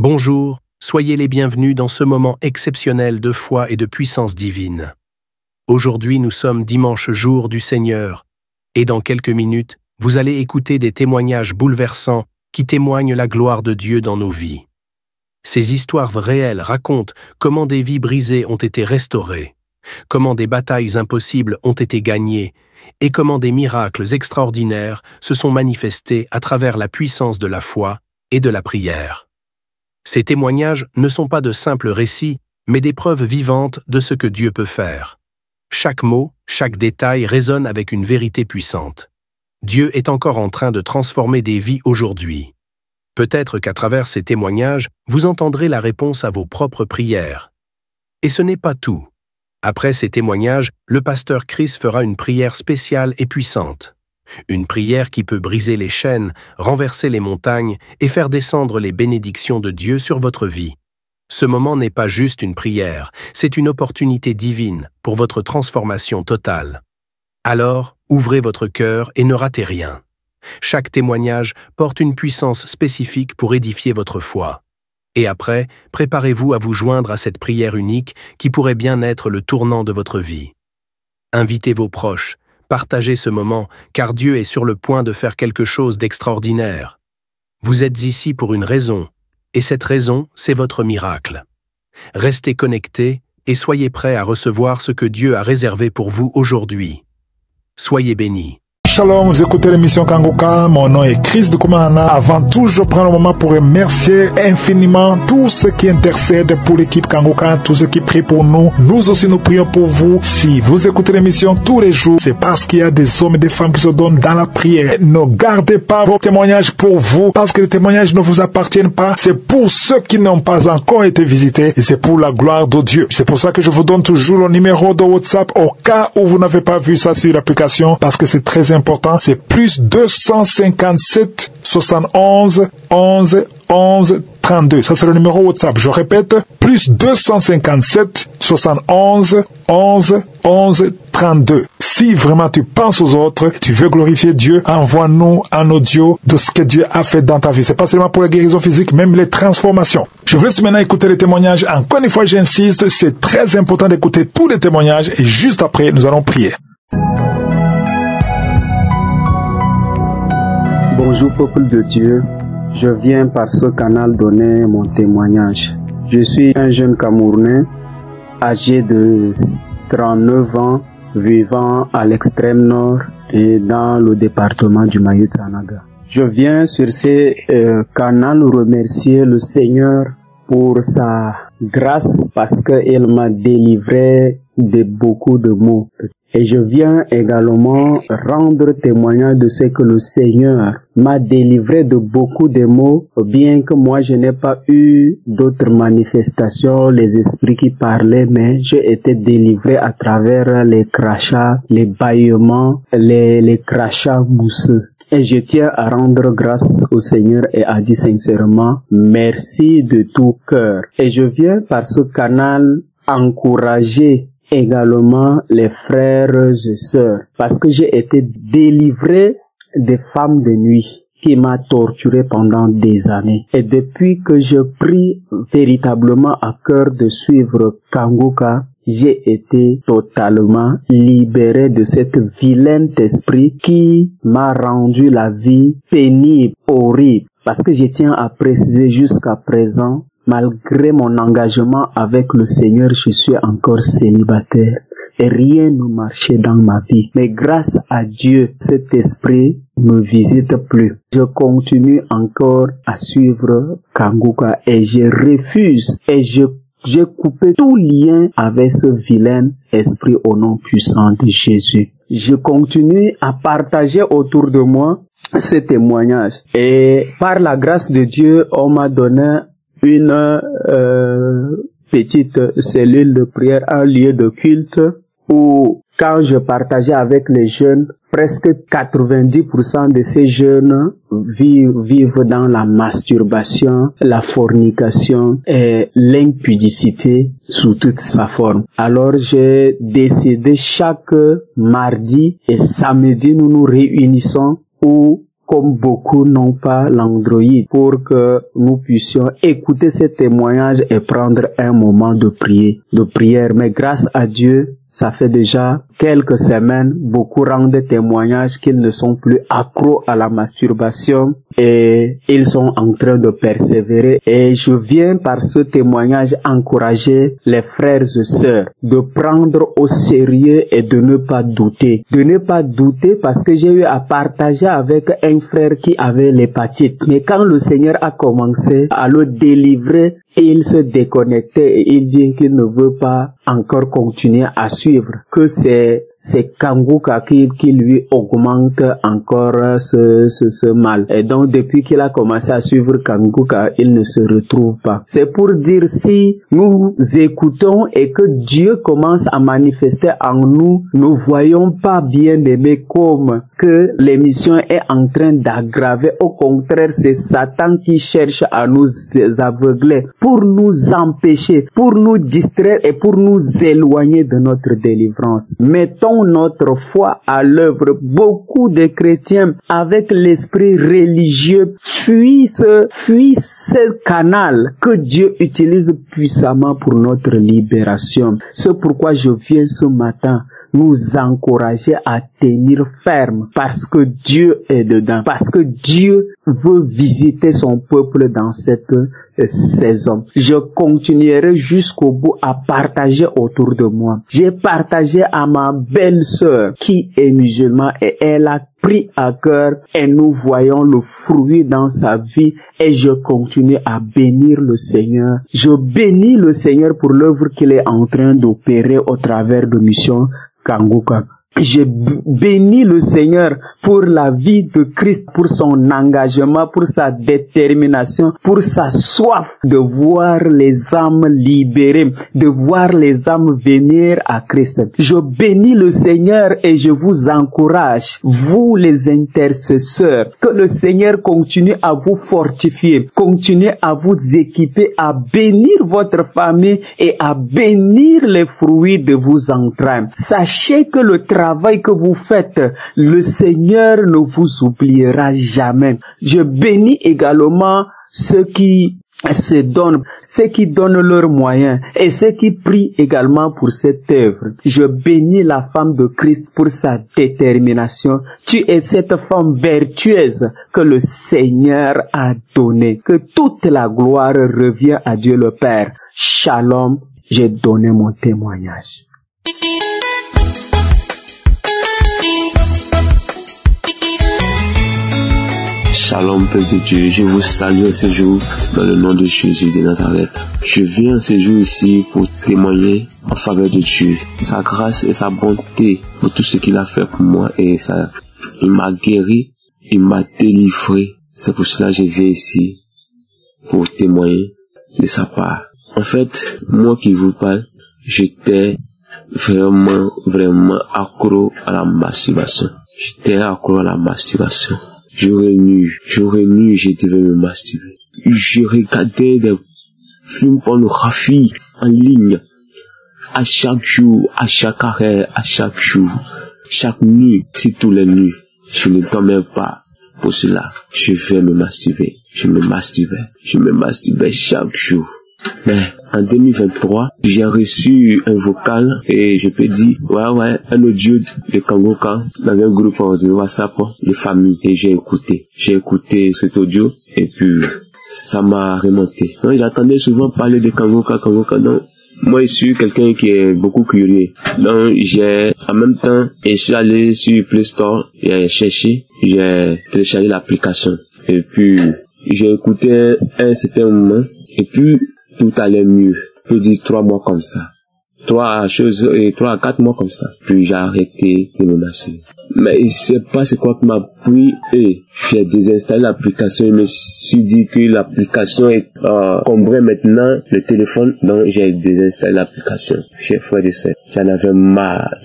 Bonjour, soyez les bienvenus dans ce moment exceptionnel de foi et de puissance divine. Aujourd'hui, nous sommes dimanche jour du Seigneur, et dans quelques minutes, vous allez écouter des témoignages bouleversants qui témoignent la gloire de Dieu dans nos vies. Ces histoires réelles racontent comment des vies brisées ont été restaurées, comment des batailles impossibles ont été gagnées, et comment des miracles extraordinaires se sont manifestés à travers la puissance de la foi et de la prière. Ces témoignages ne sont pas de simples récits, mais des preuves vivantes de ce que Dieu peut faire. Chaque mot, chaque détail résonne avec une vérité puissante. Dieu est encore en train de transformer des vies aujourd'hui. Peut-être qu'à travers ces témoignages, vous entendrez la réponse à vos propres prières. Et ce n'est pas tout. Après ces témoignages, le pasteur Chris fera une prière spéciale et puissante. Une prière qui peut briser les chaînes, renverser les montagnes et faire descendre les bénédictions de Dieu sur votre vie. Ce moment n'est pas juste une prière, c'est une opportunité divine pour votre transformation totale. Alors, ouvrez votre cœur et ne ratez rien. Chaque témoignage porte une puissance spécifique pour édifier votre foi. Et après, préparez-vous à vous joindre à cette prière unique qui pourrait bien être le tournant de votre vie. Invitez vos proches. Partagez ce moment, car Dieu est sur le point de faire quelque chose d'extraordinaire. Vous êtes ici pour une raison, et cette raison, c'est votre miracle. Restez connectés et soyez prêts à recevoir ce que Dieu a réservé pour vous aujourd'hui. Soyez bénis. Shalom, vous écoutez l'émission Kangoka, mon nom est Chris de Koumana. Avant tout, je prends le moment pour remercier infiniment tous ceux qui intercèdent pour l'équipe Kangoka, tous ceux qui prient pour nous. Nous aussi, nous prions pour vous. Si vous écoutez l'émission tous les jours, c'est parce qu'il y a des hommes et des femmes qui se donnent dans la prière. Ne gardez pas vos témoignages pour vous, parce que les témoignages ne vous appartiennent pas. C'est pour ceux qui n'ont pas encore été visités et c'est pour la gloire de Dieu. C'est pour ça que je vous donne toujours le numéro de WhatsApp au cas où vous n'avez pas vu ça sur l'application, parce que c'est très important. C'est plus 257 71 11 11 32. Ça, c'est le numéro WhatsApp. Je répète, plus 257 71 11 11 32. Si vraiment tu penses aux autres, tu veux glorifier Dieu, envoie-nous un audio de ce que Dieu a fait dans ta vie. C'est pas seulement pour la guérison physique, même les transformations. Je vous laisse maintenant écouter les témoignages. Encore une fois, j'insiste, c'est très important d'écouter tous les témoignages et juste après, nous allons prier. Bonjour peuple de Dieu, je viens par ce canal donner mon témoignage. Je suis un jeune Camerounais âgé de 39 ans, vivant à l'extrême nord et dans le département du Mayut-Sanaga. Je viens sur ce canal remercier le Seigneur pour sa grâce parce qu'il m'a délivré de beaucoup de maux. Et je viens également rendre témoignage de ce que le Seigneur m'a délivré de beaucoup de maux, bien que moi je n'ai pas eu d'autres manifestations, les esprits qui parlaient, mais j'ai été délivré à travers les crachats, les bâillements, les crachats mousseux. Et je tiens à rendre grâce au Seigneur et à dire sincèrement merci de tout cœur. Et je viens par ce canal encourager également les frères et sœurs, parce que j'ai été délivré des femmes de nuit qui m'a torturé pendant des années. Et depuis que je prie véritablement à cœur de suivre Kangoka, j'ai été totalement libéré de cet vilain esprit qui m'a rendu la vie pénible, horrible. Parce que je tiens à préciser jusqu'à présent, malgré mon engagement avec le Seigneur, je suis encore célibataire et rien ne marchait dans ma vie. Mais grâce à Dieu, cet esprit ne me visite plus. Je continue encore à suivre Kangoka et je refuse et j'ai coupé tout lien avec ce vilain esprit au nom puissant de Jésus. Je continue à partager autour de moi ce témoignage et par la grâce de Dieu, on m'a donné une petite cellule de prière, un lieu de culte où quand je partageais avec les jeunes, presque 90% de ces jeunes vivent dans la masturbation, la fornication et l'impudicité sous toute sa forme. Alors j'ai décidé chaque mardi et samedi nous nous réunissons où comme beaucoup n'ont pas l'Android, pour que nous puissions écouter ces témoignages et prendre un moment de prière. Mais grâce à Dieu, ça fait déjà quelques semaines, beaucoup rendent témoignages qu'ils ne sont plus accros à la masturbation et ils sont en train de persévérer. Et je viens par ce témoignage encourager les frères et sœurs de prendre au sérieux et de ne pas douter. De ne pas douter parce que j'ai eu à partager avec un frère qui avait l'hépatite. Mais quand le Seigneur a commencé à le délivrer, il se déconnectait et il dit qu'il ne veut pas encore continuer à suivre, que c'est Kanguka qui lui augmente encore ce mal. Et donc depuis qu'il a commencé à suivre Kanguka, il ne se retrouve pas. C'est pour dire, si nous écoutons et que Dieu commence à manifester en nous, ne voyons pas, bien aimé, comme que l'émission est en train d'aggraver. Au contraire, c'est Satan qui cherche à nous aveugler pour nous empêcher, pour nous distraire et pour nous éloigner de notre délivrance. Mettons notre foi à l'œuvre. Beaucoup de chrétiens avec l'esprit religieux fuient ce canal que Dieu utilise puissamment pour notre libération. C'est pourquoi je viens ce matin nous encourager à tenir ferme, parce que Dieu est dedans, parce que Dieu veut visiter son peuple dans cette saison. Je continuerai jusqu'au bout à partager autour de moi. J'ai partagé à ma belle-sœur qui est musulmane et elle a pris à cœur et nous voyons le fruit dans sa vie et je continue à bénir le Seigneur. Je bénis le Seigneur pour l'œuvre qu'il est en train d'opérer au travers de Mission Kanguka. Je bénis le Seigneur pour la vie de Christ, pour son engagement, pour sa détermination, pour sa soif de voir les âmes libérées, de voir les âmes venir à Christ. Je bénis le Seigneur et je vous encourage, vous les intercesseurs, que le Seigneur continue à vous fortifier, continue à vous équiper, à bénir votre famille et à bénir les fruits de vos entrailles. Sachez que le travail que vous faites, le Seigneur ne vous oubliera jamais. Je bénis également ceux qui se donnent, ceux qui donnent leurs moyens et ceux qui prient également pour cette œuvre. Je bénis la femme de Christ pour sa détermination. Tu es cette femme vertueuse que le Seigneur a donnée. Que toute la gloire revient à Dieu le Père. Shalom, j'ai donné mon témoignage. Shalom, peuple de Dieu, je vous salue en ce jour dans le nom de Jésus de Nazareth. Je viens en ce jour ici pour témoigner en faveur de Dieu, sa grâce et sa bonté pour tout ce qu'il a fait pour moi et ça, il m'a guéri, il m'a délivré. C'est pour cela que je viens ici pour témoigner de sa part. En fait, moi qui vous parle, j'étais vraiment accro à la masturbation. J'étais accro à la masturbation. Jour et nuit, je devais me masturber. Je regardais des films pornographiques en ligne. À chaque jour, à chaque arrêt, à chaque jour. Chaque nuit, si tous les nuits, je ne dormais pas. Pour cela, je vais me masturber. Je me masturbais chaque jour. Mais en 2023, j'ai reçu un vocal et je peux dire, un audio de Kanguka dans un groupe de WhatsApp de famille. Et j'ai écouté cet audio et puis ça m'a remonté. Donc, j'entendais souvent parler de Kanguka, donc moi je suis quelqu'un qui est beaucoup curieux. Donc en même temps, je suis allé sur Play Store, j'ai cherché, j'ai téléchargé l'application. Et puis j'ai écouté un certain moment et puis tout allait mieux. Je peux dire 3 mois comme ça. 3 à 4 mois comme ça. Puis j'ai arrêté de me masturber. Mais je sais pas c'est quoi qui m'a pris et j'ai désinstallé l'application. Je me suis dit que l'application est combrait maintenant le téléphone. Donc j'ai désinstallé l'application. Chers frères et sœurs, j'en avais marre.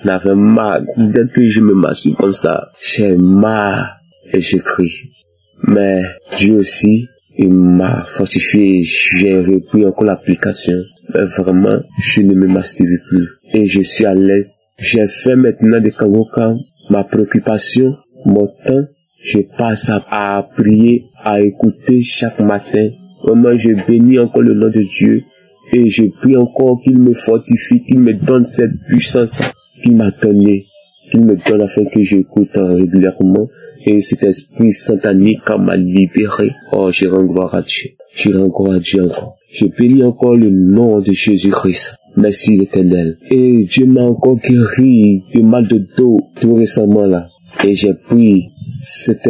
Dès que je me masturbe comme ça, j'ai marre et je crie. Mais Dieu aussi, il m'a fortifié, j'ai repris encore l'application. Mais vraiment, je ne me masturbe plus. Et je suis à l'aise. J'ai fait maintenant de Kanguka ma préoccupation, mon temps. je passe à prier, à écouter chaque matin. Vraiment, je bénis encore le nom de Dieu et je prie encore qu'il me fortifie, qu'il me donne cette puissance qu'il m'a donnée, qu'il me donne afin que j'écoute régulièrement. Et cet esprit satanique m'a libéré. Oh, je rends gloire à Dieu. Je rends gloire à Dieu encore. Je bénis encore le nom de Jésus-Christ. Merci l'Éternel. Et Dieu m'a encore guéri du mal de dos tout récemment là. Et j'ai pris cette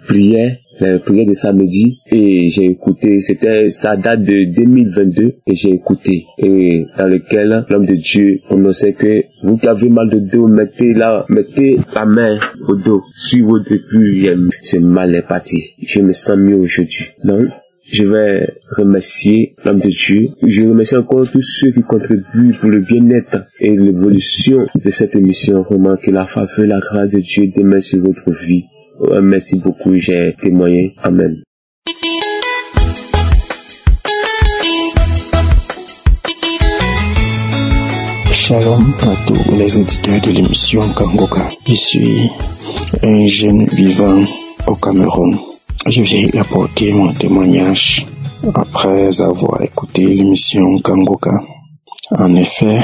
prière, la prière de samedi, et j'ai écouté, ça date de 2022, et j'ai écouté, et dans lequel l'homme de Dieu annonçait que vous qui avez mal de dos, mettez la main au dos, sur votre depuis, ce mal est parti. Je me sens mieux aujourd'hui. Donc, je vais remercier l'homme de Dieu. Je remercie encore tous ceux qui contribuent pour le bien-être et l'évolution de cette émission. Vraiment que la faveur, la grâce de Dieu demeure sur votre vie. Merci beaucoup, j'ai témoigné. Amen. Shalom à tous les auditeurs de l'émission Kangoka. Je suis un jeune vivant au Cameroun. Je viens apporter mon témoignage après avoir écouté l'émission Kangoka. En effet,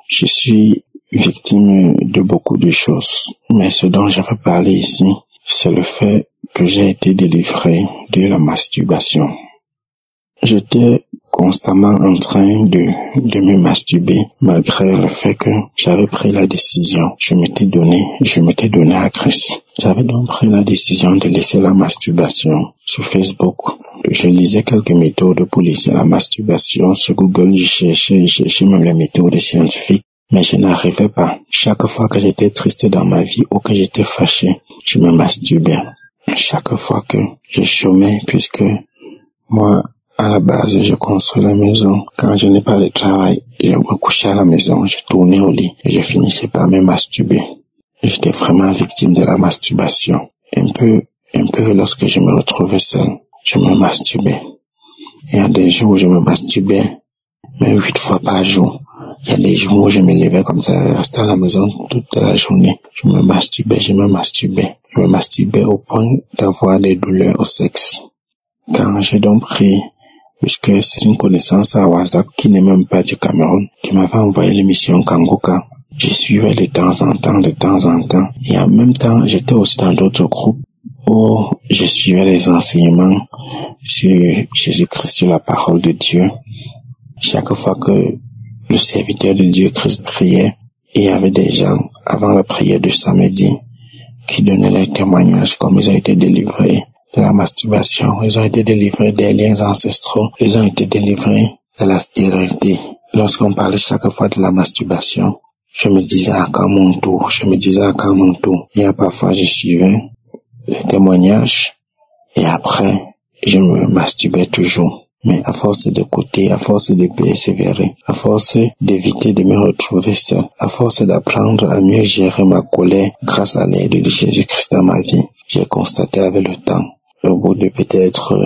je suis victime de beaucoup de choses, mais ce dont je veux parler ici, c'est le fait que j'ai été délivré de la masturbation. J'étais constamment en train de me masturber malgré le fait que j'avais pris la décision. Je m'étais donné à Christ. J'avais donc pris la décision de laisser la masturbation sur Facebook. Je lisais quelques méthodes pour laisser la masturbation. Sur Google, je cherchais même les méthodes scientifiques, mais je n'arrivais pas. Chaque fois que j'étais triste dans ma vie ou que j'étais fâché, je me masturbais. Chaque fois que je chômais, puisque moi, à la base, je construis la maison. Quand je n'ai pas de travail, je me couchais à la maison, je tournais au lit et je finissais par me masturber. J'étais vraiment victime de la masturbation. Un peu lorsque je me retrouvais seul, je me masturbais. Il y a des jours où je me masturbais, mais 8 fois par jour. Il y a des jours où je me levais comme ça, je restais à la maison toute la journée. Je me masturbais au point d'avoir des douleurs au sexe. Quand j'ai donc pris, puisque c'est une connaissance à WhatsApp qui n'est même pas du Cameroun, qui m'avait envoyé l'émission Kangoka, je suivais de temps en temps. Et en même temps, j'étais aussi dans d'autres groupes où je suivais les enseignements sur Jésus-Christ, sur la parole de Dieu. Chaque fois que le serviteur de Dieu Christ priait, il y avait des gens, avant la prière de samedi, qui donnaient leurs témoignages comme ils ont été délivrés de la masturbation, ils ont été délivrés des liens ancestraux, ils ont été délivrés de la stérilité. Lorsqu'on parlait chaque fois de la masturbation, je me disais à quand mon tour. Et parfois je suivais les témoignages et après je me masturbais toujours. Mais à force d'écouter, à force de persévérer, à force d'éviter de me retrouver seul, à force d'apprendre à mieux gérer ma colère grâce à l'aide de Jésus-Christ dans ma vie, j'ai constaté avec le temps, au bout de peut-être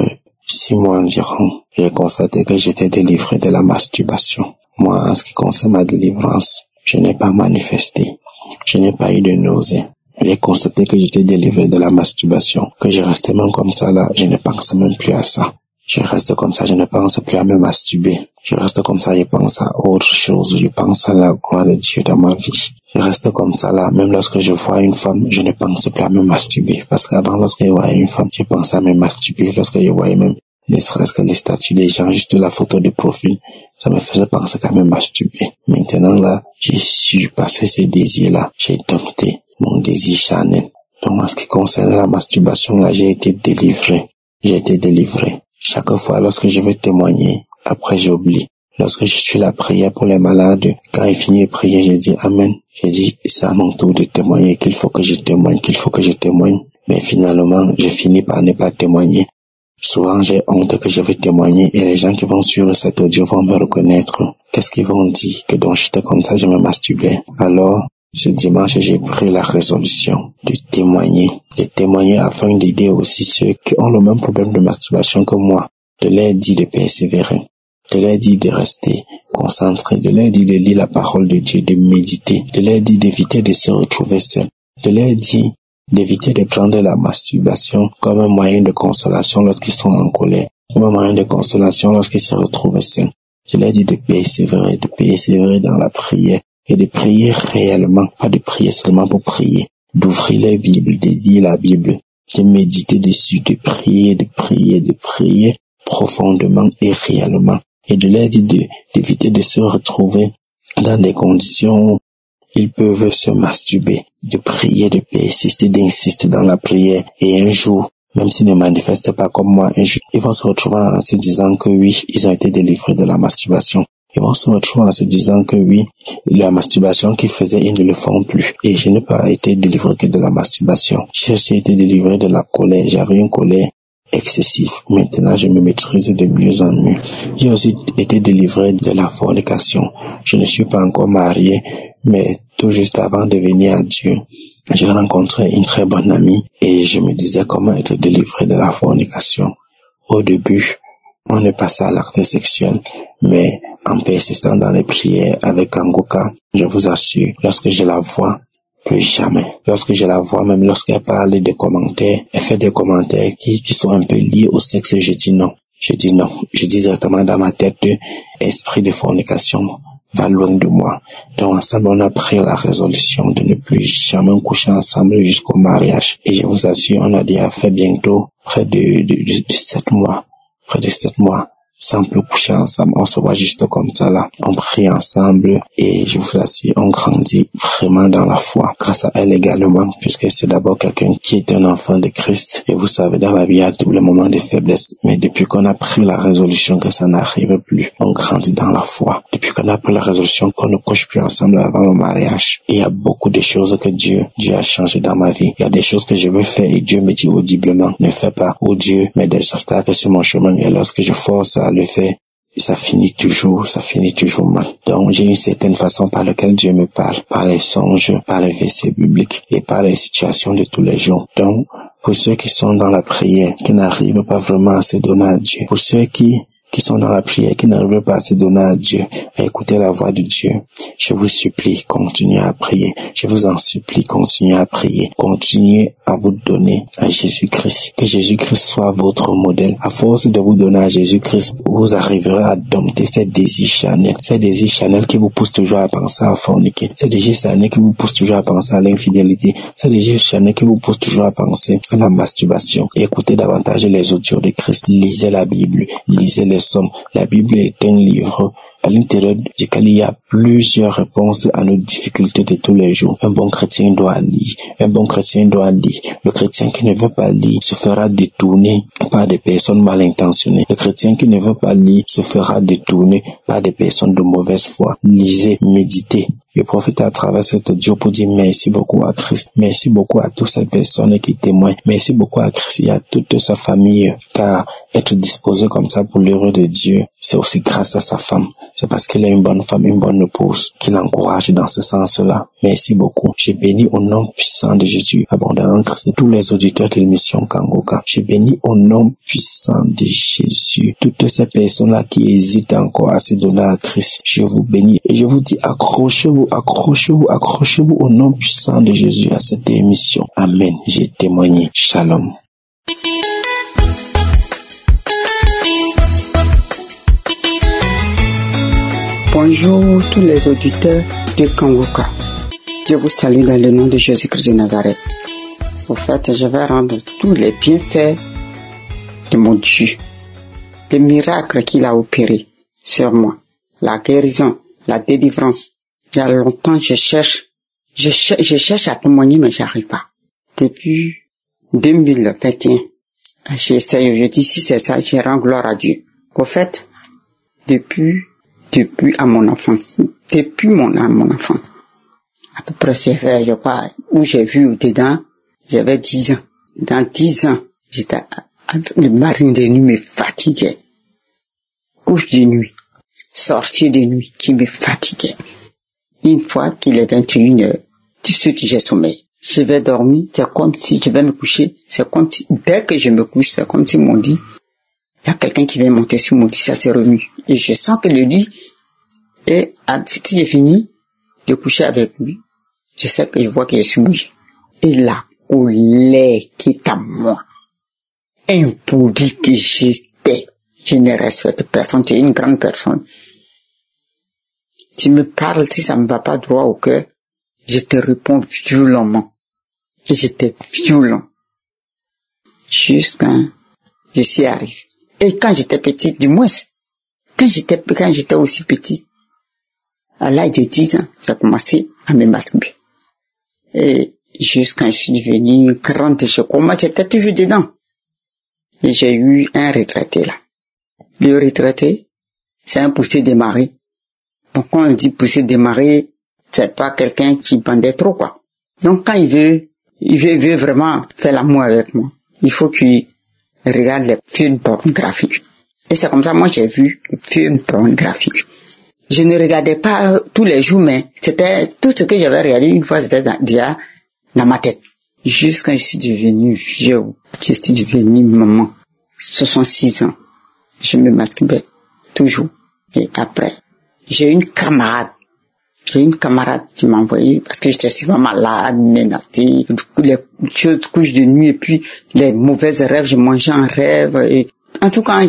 6 mois environ, j'ai constaté que j'étais délivré de la masturbation. Moi, en ce qui concerne ma délivrance, je n'ai pas manifesté, je n'ai pas eu de nausée. J'ai constaté que j'étais délivré de la masturbation, que je restais même comme ça là, je ne pense même plus à ça. Je reste comme ça, je ne pense plus à me masturber. Je reste comme ça, je pense à autre chose. Je pense à la gloire de Dieu dans ma vie. Je reste comme ça là, même lorsque je vois une femme, je ne pense plus à me masturber. Parce qu'avant, lorsque je voyais une femme, je pensais à me masturber. Lorsque je voyais même, ne serait-ce que les statuts des gens, juste la photo de profil, ça me faisait penser qu'à me masturber. Maintenant là, j'ai su passer ces désirs-là. J'ai dompté mon désir charnel. Donc en ce qui concerne la masturbation, là, j'ai été délivré. Chaque fois, lorsque je veux témoigner, après j'oublie. Lorsque je suis la prière pour les malades, quand il finit de prier, je dis Amen. Je dis, c'est à mon tour de témoigner, qu'il faut que je témoigne. Mais finalement, je finis par ne pas témoigner. Souvent, j'ai honte que je vais témoigner et les gens qui vont suivre cet audio vont me reconnaître. Qu'est-ce qu'ils vont dire? Que donc j'étais comme ça, je me masturbais. Alors, ce dimanche, j'ai pris la résolution de témoigner afin d'aider aussi ceux qui ont le même problème de masturbation que moi, de leur dire de persévérer, de leur dire de rester concentré, de leur dire de lire la parole de Dieu, de méditer, de leur dire d'éviter de se retrouver seul, de leur dire d'éviter de prendre la masturbation comme un moyen de consolation lorsqu'ils sont en colère, comme un moyen de consolation lorsqu'ils se retrouvent seuls. Je leur dis de persévérer dans la prière et de prier réellement, pas de prier seulement pour prier, d'ouvrir la Bible, de lire la Bible, de méditer dessus, de prier profondément et réellement, et de leur dire d'éviter de se retrouver dans des conditions où ils peuvent se masturber, de prier, de persister, d'insister dans la prière, et un jour, même s'ils ne manifestent pas comme moi, un jour, ils vont se retrouver en se disant que oui, ils ont été délivrés de la masturbation. Ils vont se retrouver en se disant que oui, la masturbation qu'ils faisaient, ils ne le font plus. Et je n'ai pas été délivré que de la masturbation. J'ai aussi été délivré de la colère. J'avais une colère excessive. Maintenant, je me maîtrise de mieux en mieux. J'ai aussi été délivré de la fornication. Je ne suis pas encore marié, mais tout juste avant de venir à Dieu, j'ai rencontré une très bonne amie et je me disais comment être délivré de la fornication. Au début, on est passé à l'acte sexuel, mais en persistant dans les prières avec Kangoka, je vous assure, lorsque je la vois, plus jamais. Lorsque je la vois, même lorsqu'elle parle des commentaires, elle fait des commentaires qui sont un peu liés au sexe, je dis non. Je dis non. Je dis directement dans ma tête, esprit de fornication va loin de moi. Donc ensemble, on a pris la résolution de ne plus jamais coucher ensemble jusqu'au mariage. Et je vous assure, on a déjà fait bientôt près de 7 mois. Près de 7 mois. Sans plus coucher ensemble, on se voit juste comme ça là, on prie ensemble et je vous assure, on grandit vraiment dans la foi, grâce à elle également, puisque c'est d'abord quelqu'un qui est un enfant de Christ, et vous savez, dans la vie, il y a tous les moments de faiblesse, mais depuis qu'on a pris la résolution que ça n'arrive plus, on grandit dans la foi, depuis qu'on a pris la résolution qu'on ne couche plus ensemble avant le mariage, et il y a beaucoup de choses que Dieu a changé dans ma vie, il y a des choses que je veux faire et Dieu me dit audiblement, ne fais pas, ou Dieu met des obstacles sur mon chemin, et lorsque je force à le faire, ça finit toujours mal. Donc j'ai une certaine façon par laquelle Dieu me parle, par les songes, par les versets bibliques et par les situations de tous les jours. Donc pour ceux qui sont dans la prière, qui n'arrivent pas vraiment à se donner à Dieu, pour ceux qui sont dans la prière, qui n'arrivent pas à se donner à Dieu, à écouter la voix de Dieu, je vous supplie, continuez à prier. Je vous en supplie, continuez à prier. Continuez à vous donner à Jésus-Christ. Que Jésus-Christ soit votre modèle. À force de vous donner à Jésus-Christ, vous arriverez à dompter ces désirs charnels qui vous poussent toujours à penser à forniquer. Ces désirs charnels qui vous poussent toujours à penser à l'infidélité. Ces désirs charnels qui vous poussent toujours à penser à la masturbation. Et écoutez davantage les audios de Christ. Lisez la Bible, lisez les psaumes. La Bible est un livre à l'intérieur duquel il y a plusieurs réponses à nos difficultés de tous les jours. Un bon chrétien doit lire. Le chrétien qui ne veut pas lire se fera détourner par des personnes mal intentionnées. Le chrétien qui ne veut pas lire se fera détourner par des personnes de mauvaise foi. Lisez, méditez. Je profite à travers cet audio pour dire merci beaucoup à Christ. Merci beaucoup à toutes ces personnes qui témoignent. Merci beaucoup à Christ et à toute sa famille. Car être disposé comme ça pour l'heure de Dieu, c'est aussi grâce à sa femme. C'est parce qu'il a une bonne femme, une bonne épouse, qui l'encourage dans ce sens-là. Merci beaucoup. Je bénis au nom puissant de Jésus, abondamment Christ, tous les auditeurs de l'émission Kangoka. Je bénis au nom puissant de Jésus toutes ces personnes-là qui hésitent encore à se donner à Christ. Je vous bénis et je vous dis accrochez-vous au nom puissant de Jésus à cette émission. Amen. J'ai témoigné. Shalom. Bonjour tous les auditeurs de Kangoka. Je vous salue dans le nom de Jésus-Christ de Nazareth. Au fait, je vais rendre tous les bienfaits de mon Dieu. Les miracles qu'il a opérés sur moi. La guérison, la délivrance. Il y a longtemps, je cherche à témoigner, mais j'arrive pas. Depuis 2021, j'essaie, je dis si c'est ça, je rends gloire à Dieu. Au fait, depuis à mon enfance, à peu près c'est fait, je crois, où j'ai vu dedans, j'avais 10 ans. Dans 10 ans, j'étais, le marine de nuit me fatiguait. Couche de nuit, sortie de nuit, qui me fatiguait. Une fois qu'il est 21h, tout de suite j'ai sommeil. Je vais dormir, c'est comme si je vais me coucher, c'est comme si, dès que je me couche, c'est comme si mon lit, il y a quelqu'un qui vient monter sur mon lit, ça s'est remis. Et je sens que le lit est, si j'ai fini de coucher avec lui, je sais que je vois que je suis mouillé. Et là, au lait qui est à moi. Impoli que j'étais. Je ne respecte personne, tu es une grande personne. Tu me parles, si ça me va pas droit au cœur, je te réponds violemment. Et j'étais violent. Jusqu'à je suis arrivé. Et quand j'étais petite, du moins, quand j'étais aussi petite, à l'âge de 10 ans, j'ai commencé à me masturber. Et jusqu'à je suis devenue grande, moi j'étais toujours dedans. Et j'ai eu un retraité là. Le retraité, c'est un poussé démarré. Donc quand on dit poussé démarré, c'est pas quelqu'un qui bandait trop quoi. Donc quand il veut vraiment faire l'amour avec moi, il faut qu'il regarde les films pornographiques. Et c'est comme ça, moi j'ai vu les films pornographiques. Je ne regardais pas tous les jours, mais c'était tout ce que j'avais regardé une fois, c'était déjà dans ma tête. Jusqu'à je suis devenue vieux, je suis devenue maman, 66 ans. Je me masturbais toujours. Et après, j'ai une camarade qui m'a envoyé, parce que j'étais souvent malade, menacée, les choses couches de nuit, et puis les mauvaises rêves, je mangeais en rêve. Et en tout cas,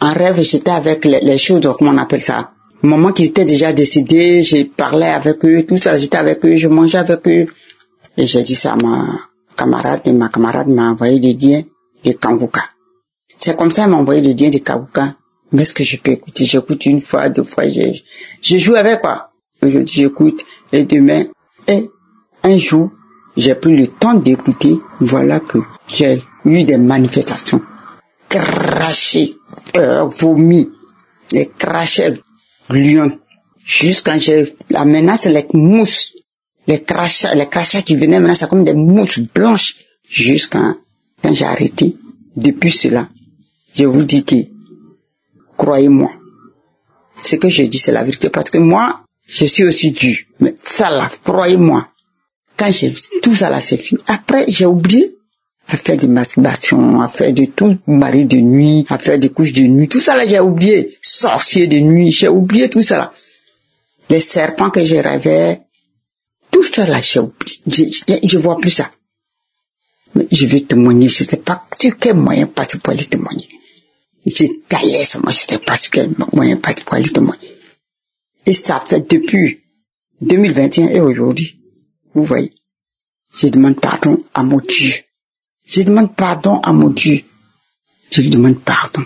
en rêve, j'étais avec les choses, comment on appelle ça, maman qui était déjà décédée, j'ai parlé avec eux, tout ça, j'étais avec eux, je mangeais avec eux. Et j'ai dit ça à ma camarade, et ma camarade m'a envoyé le lien de Kanguka. C'est comme ça, elle m'a envoyé le lien de Kanguka. Mais est-ce que je peux écouter? J'écoute une fois, deux fois, je joue avec quoi. Aujourd'hui, j'écoute, et demain, et un jour, j'ai pris le temps d'écouter, voilà que j'ai eu des manifestations. Craché, vomi, les crachets gluants. Jusqu'à la menace, les mousses, les crachats qui venaient maintenant, c'est comme des mousses blanches. Jusqu'à quand j'ai arrêté, depuis cela, je vous dis que, croyez-moi, ce que je dis, c'est la vérité, parce que moi, je suis aussi dur. Mais ça là, croyez-moi, quand tout ça là, c'est fini. Après, j'ai oublié à faire des masturbations, à faire de tout, mari de nuit, à faire des couches de nuit. Tout ça là, j'ai oublié. Sorcier de nuit, j'ai oublié tout ça là. Les serpents que je rêvais, tout ça là, j'ai oublié. Je vois plus ça. Mais je vais témoigner, je sais pas sur quel moyen passer pour aller témoigner. J'ai galéré sur moi, je sais pas sur quel moyen passer pour aller témoigner. Et ça fait depuis 2021 et aujourd'hui, vous voyez, je demande pardon à mon Dieu. Je demande pardon à mon Dieu. Je lui demande pardon.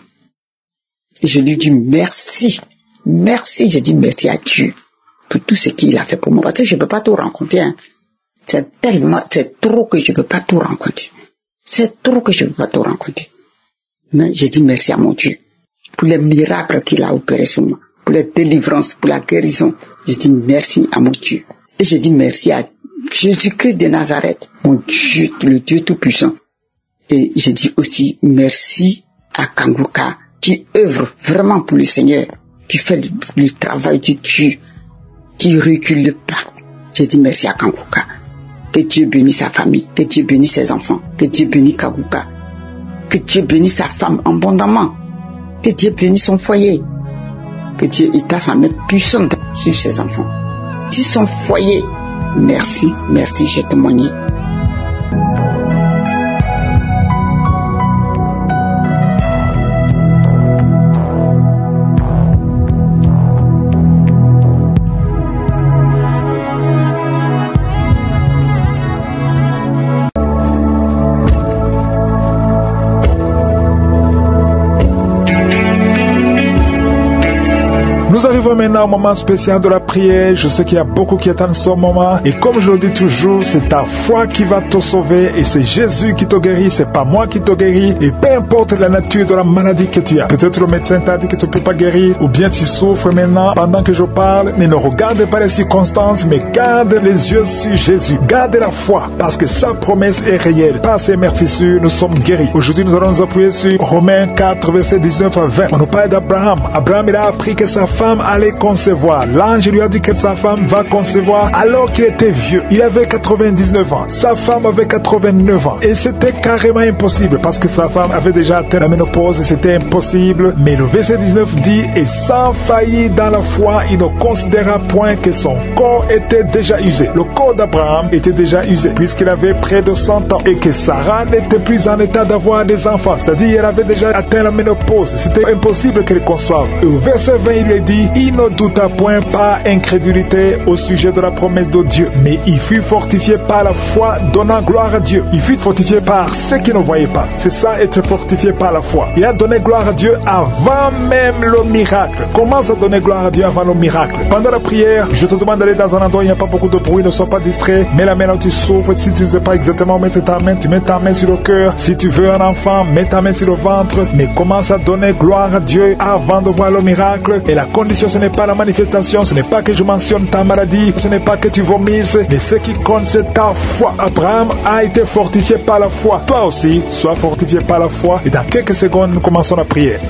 Et je lui dis merci. Merci, je dis merci à Dieu pour tout ce qu'il a fait pour moi. Parce que je ne peux pas tout rencontrer. Hein. C'est trop que je ne peux pas tout rencontrer. C'est trop que je ne peux pas tout rencontrer. Mais je dis merci à mon Dieu pour les miracles qu'il a opérés sur moi, pour la délivrance, pour la guérison. Je dis merci à mon Dieu. Et je dis merci à Jésus-Christ de Nazareth, mon Dieu, le Dieu Tout-Puissant. Et je dis aussi merci à Kanguka, qui œuvre vraiment pour le Seigneur, qui fait le travail de Dieu, qui recule pas. Je dis merci à Kanguka. Que Dieu bénisse sa famille, que Dieu bénisse ses enfants, que Dieu bénisse Kanguka, que Dieu bénisse sa femme abondamment, que Dieu bénisse son foyer, que Dieu étend sa main puissante sur ses enfants, sur son foyer. Merci, merci, j'ai témoigné. Nous arrivons maintenant au moment spécial de la prière. Je sais qu'il y a beaucoup qui attendent ce moment. Et comme je le dis toujours, c'est ta foi qui va te sauver. Et c'est Jésus qui te guérit, c'est pas moi qui te guéris. Et peu importe la nature de la maladie que tu as. Peut-être le médecin t'a dit que tu ne peux pas guérir. Ou bien tu souffres maintenant pendant que je parle. Mais ne regarde pas les circonstances, mais garde les yeux sur Jésus. Garde la foi, parce que sa promesse est réelle. Par ses meurtrissures, nous sommes guéris. Aujourd'hui, nous allons nous appuyer sur Romains 4, versets 19 à 20. On nous parle d'Abraham. Abraham, il a appris que sa femme femme allait concevoir. L'ange lui a dit que sa femme va concevoir alors qu'il était vieux. Il avait 99 ans. Sa femme avait 89 ans. Et c'était carrément impossible parce que sa femme avait déjà atteint la ménopause et c'était impossible. Mais le verset 19 dit, et sans faillir dans la foi, il ne considéra point que son corps était déjà usé. Le corps d'Abraham était déjà usé puisqu'il avait près de 100 ans et que Sarah n'était plus en état d'avoir des enfants. C'est-à-dire, elle avait déjà atteint la ménopause. C'était impossible qu'elle conçoive. Et au verset 20, il est dit, il ne douta point par incrédulité au sujet de la promesse de Dieu, mais il fut fortifié par la foi, donnant gloire à Dieu. Il fut fortifié par ceux qui ne voyaient pas. C'est ça, être fortifié par la foi. Il a donné gloire à Dieu avant même le miracle. Commence à donner gloire à Dieu avant le miracle. Pendant la prière, je te demande d'aller dans un endroit où il n'y a pas beaucoup de bruit, ne sois pas distrait. Mets la main là où tu souffres. Si tu ne sais pas exactement où mettre ta main, tu mets ta main sur le cœur. Si tu veux un enfant, mets ta main sur le ventre. Mais commence à donner gloire à Dieu avant de voir le miracle. Et la condition, ce n'est pas la manifestation, ce n'est pas que je mentionne ta maladie, ce n'est pas que tu vomisses, mais ce qui compte, c'est ta foi. Abraham a été fortifié par la foi. Toi aussi, sois fortifié par la foi. Et dans quelques secondes, nous commençons la prière.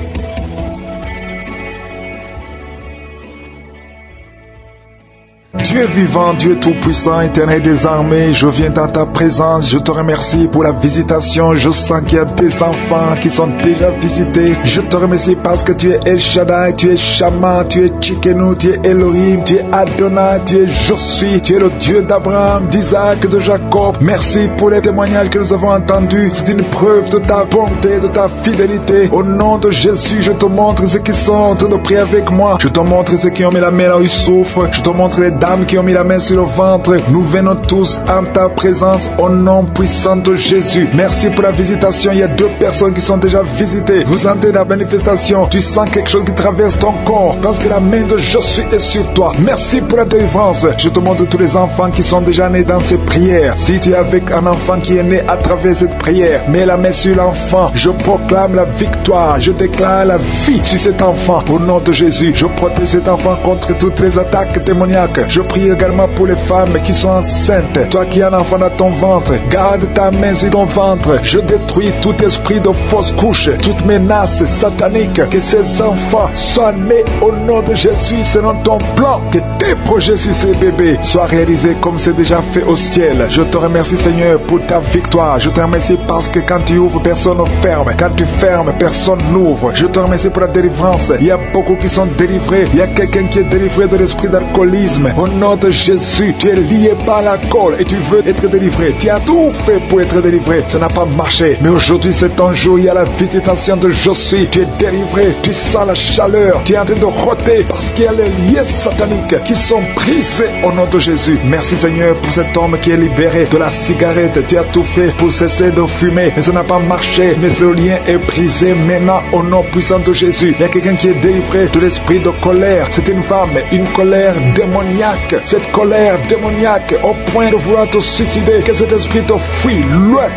Dieu vivant, Dieu tout-puissant, éternel des armées, je viens dans ta présence, je te remercie pour la visitation, je sens qu'il y a des enfants qui sont déjà visités, je te remercie parce que tu es El Shaddai, tu es Shama, tu es Tsidkenu, tu es Elohim, tu es Adonai, tu es Je suis, tu es le Dieu d'Abraham, d'Isaac, de Jacob. Merci pour les témoignages que nous avons entendus, c'est une preuve de ta bonté, de ta fidélité. Au nom de Jésus, je te montre ceux qui sont en train de prier avec moi, je te montre ceux qui ont mis la main là où ils souffrent, je te montre les dames qui ont mis la main sur le ventre. Nous venons tous en ta présence au nom puissant de Jésus. Merci pour la visitation. Il y a 2 personnes qui sont déjà visitées. Vous sentez la manifestation. Tu sens quelque chose qui traverse ton corps parce que la main de Jésus est sur toi. Merci pour la délivrance. Je te montre tous les enfants qui sont déjà nés dans ces prières. Si tu es avec un enfant qui est né à travers cette prière, mets la main sur l'enfant. Je proclame la victoire. Je déclare la vie sur cet enfant. Au nom de Jésus, je protège cet enfant contre toutes les attaques démoniaques. Je prie également pour les femmes qui sont enceintes. Toi qui as un enfant dans ton ventre, garde ta main sur ton ventre. Je détruis tout esprit de fausse couche, toute menace satanique. Que ces enfants soient nés au nom de Jésus selon ton plan. Que tes projets sur ces bébés soient réalisés comme c'est déjà fait au ciel. Je te remercie Seigneur pour ta victoire. Je te remercie parce que quand tu ouvres, personne ne ferme. Quand tu fermes, personne n'ouvre. Je te remercie pour la délivrance. Il y a beaucoup qui sont délivrés. Il y a quelqu'un qui est délivré de l'esprit d'alcoolisme. Au nom de Jésus, tu es lié par l'alcool et tu veux être délivré. Tu as tout fait pour être délivré. Ça n'a pas marché. Mais aujourd'hui, c'est ton jour. Il y a la visitation de Josué. Tu es délivré. Tu sens la chaleur. Tu es en train de rôter parce qu'il y a les liens sataniques qui sont brisés au nom de Jésus. Merci Seigneur pour cet homme qui est libéré de la cigarette. Tu as tout fait pour cesser de fumer. Mais ça n'a pas marché. Mais ce lien est brisé maintenant au nom puissant de Jésus. Il y a quelqu'un qui est délivré de l'esprit de colère. C'est une femme, une colère démoniaque. Cette colère démoniaque au point de vouloir te suicider, que cet esprit te fuit loin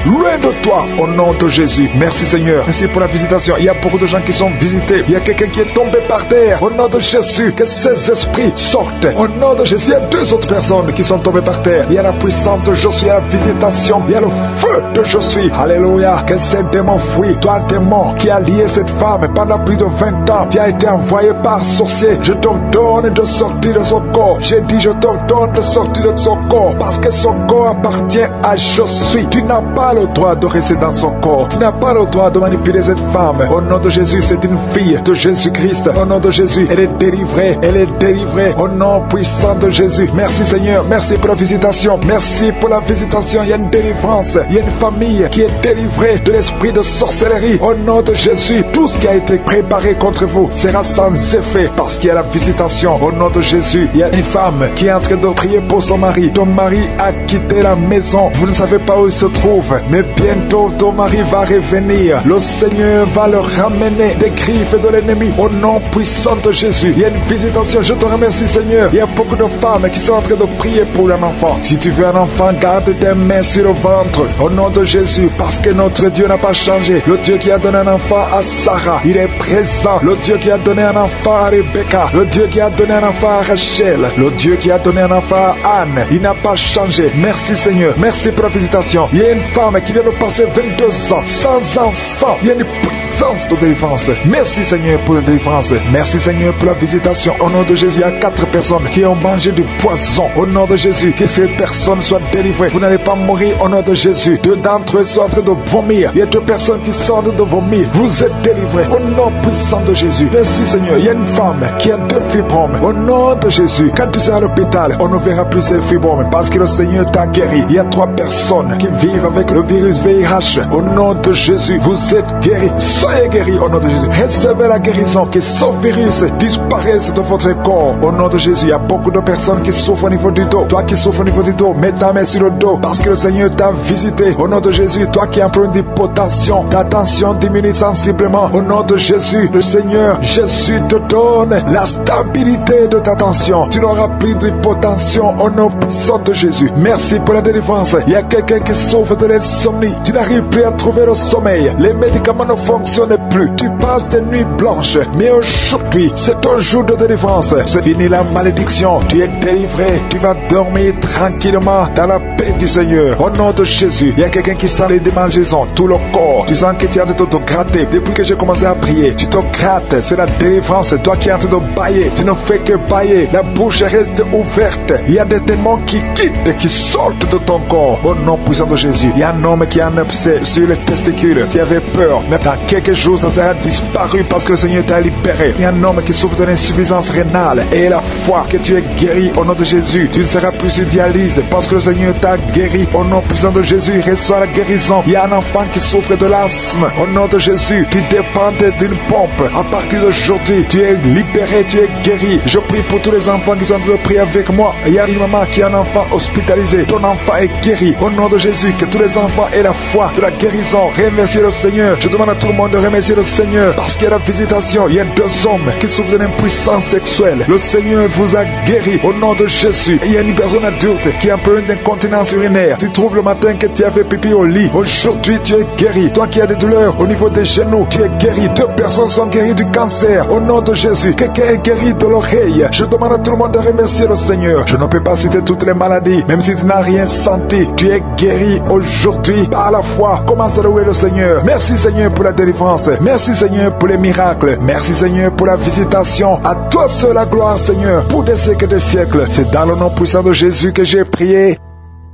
de toi au nom de Jésus. Merci Seigneur. Merci pour la visitation. Il y a beaucoup de gens qui sont visités. Il y a quelqu'un qui est tombé par terre au nom de Jésus. Que ces esprits sortent au nom de Jésus. Il y a 2 autres personnes qui sont tombées par terre. Il y a la puissance de Josué, la visitation. Il y a le feu de Josué. Alléluia. Que ces démons fuient. Toi démon qui a lié cette femme pendant plus de 20 ans, tu as été envoyé par sorcier. Je t'ordonne de sortir de son corps. J'ai dit je t'ordonne de sortir de son corps parce que son corps appartient à Josué. Tu n'as pas le droit de rester dans son corps. Tu n'as pas le droit de manipuler cette femme. Au nom de Jésus, c'est une fille de Jésus-Christ. Au nom de Jésus, elle est délivrée. Elle est délivrée. Au nom puissant de Jésus. Merci Seigneur. Merci pour la visitation. Merci pour la visitation. Il y a une délivrance. Il y a une famille qui est délivrée de l'esprit de sorcellerie. Au nom de Jésus, tout ce qui a été préparé contre vous sera sans effet parce qu'il y a la visitation. Au nom de Jésus, il y a une femme qui est en train de prier pour son mari. Ton mari a quitté la maison. Vous ne savez pas où il se trouve, mais bientôt ton mari va revenir. Le Seigneur va le ramener des griffes de l'ennemi au nom puissant de Jésus. Il y a une visitation. Je te remercie Seigneur. Il y a beaucoup de femmes qui sont en train de prier pour un enfant. Si tu veux un enfant, garde tes mains sur le ventre au nom de Jésus parce que notre Dieu n'a pas changé. Le Dieu qui a donné un enfant à Sarah, il est présent. Le Dieu qui a donné un enfant à Rebecca, le Dieu qui a donné un enfant à Rachel, le Dieu qui a donné un enfant à Anne, il n'a pas changé. Merci Seigneur. Merci pour la visitation. Il y a une femme qui vient de passer 22 ans sans enfant. Il y a une puissance de délivrance. Merci Seigneur pour la délivrance. Merci Seigneur pour la visitation. Au nom de Jésus, il y a 4 personnes qui ont mangé du poison. Au nom de Jésus, que ces personnes soient délivrées. Vous n'allez pas mourir au nom de Jésus. 2 d'entre eux sont en train de vomir. Il y a 2 personnes qui sortent de vomir. Vous êtes délivrés au nom puissant de Jésus. Merci Seigneur. Il y a une femme qui a 2 fibromes. Au nom de Jésus, quand tu seras à l'hôpital, on ne verra plus ces fibromes parce que le Seigneur t'a guéri. Il y a 3 personnes qui vivent avec le virus VIH. Au nom de Jésus, vous êtes guéris. Soyez guéris au nom de Jésus. Recevez la guérison, que ce virus disparaisse de votre corps. Au nom de Jésus, il y a beaucoup de personnes qui souffrent au niveau du dos. Toi qui souffres au niveau du dos, mets ta main sur le dos parce que le Seigneur t'a visité. Au nom de Jésus, toi qui as un problème d'hypotension, ta tension diminue sensiblement. Au nom de Jésus, le Seigneur Jésus te donne la stabilité de ta tension. Tu n'auras plus d'hypotension au nom puissant de Jésus. Merci pour la délivrance. Il y a quelqu'un qui souffre de l'insomnie. Tu n'arrives plus à trouver le sommeil. Les médicaments ne fonctionnent plus. Tu passes des nuits blanches. Mais aujourd'hui, c'est ton jour de délivrance. C'est fini la malédiction. Tu es délivré. Tu vas dormir tranquillement dans la paix du Seigneur. Au nom de Jésus, il y a quelqu'un qui sent les démangeaisons, tout le corps. Tu sens que tu es en train de te gratter. Depuis que j'ai commencé à prier, tu te grattes. C'est la délivrance. Toi qui es en train de bailler, tu ne fais que bailler. La bouche reste ouverte. Il y a des démons qui quittent, qui sortent de ton corps. Au nom puissant de Jésus, il y a un homme qui a un abcès sur les testicules. Tu avais peur, mais dans quelques jours, ça sera disparu parce que le Seigneur t'a libéré. Il y a un homme qui souffre de l'insuffisance rénale et la foi que tu es guéri au nom de Jésus. Tu ne seras plus sur dialyse parce que le Seigneur t'a guéri. Au nom puissant de Jésus, reçois la guérison. Il y a un enfant qui souffre de l'asthme. Au nom de Jésus, tu dépends d'une pompe. À partir d'aujourd'hui, tu es libéré, tu es guéri. Je prie pour tous les enfants qui sont en train de prier avec moi. Il y a une maman qui a un enfant hospitalisé. Ton enfant est guéri. Au nom de Jésus, que tous les enfants aient la foi de la guérison. Remerciez le Seigneur. Je demande à tout le monde de remercier le Seigneur parce qu'il y a la visitation. Il y a 2 hommes qui souffrent d'une impuissance sexuelle. Le Seigneur vous a guéri au nom de Jésus. Il y a une personne adulte qui a un problème d'incontinence urinaire. Tu trouves le matin que tu as fait pipi au lit. Aujourd'hui, tu es guéri. Toi qui as des douleurs au niveau des genoux, tu es guéri. 2 personnes sont guéries du cancer. Au nom de Jésus, quelqu'un est guéri de l'oreille. Je demande à tout le monde de remercier le Seigneur. Je ne peux pas citer toutes les maladies, même si tu n'as rien senti. Tu es guéri aujourd'hui par la foi. Commence à louer le Seigneur. Merci Seigneur pour la délivrance. Merci Seigneur pour les miracles. Merci Seigneur pour la visitation. À toi seul la gloire Seigneur pour des siècles et des siècles. C'est dans le nom puissant de Jésus que j'ai prié.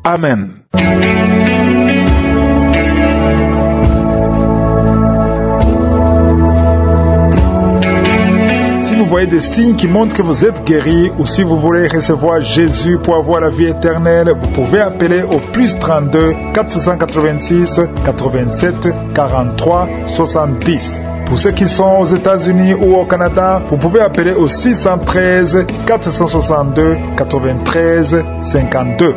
Amen. Si vous voyez des signes qui montrent que vous êtes guéri ou si vous voulez recevoir Jésus pour avoir la vie éternelle, vous pouvez appeler au plus 32 486 87 43 70. Pour ceux qui sont aux États-Unis ou au Canada, vous pouvez appeler au 613 462 93 52.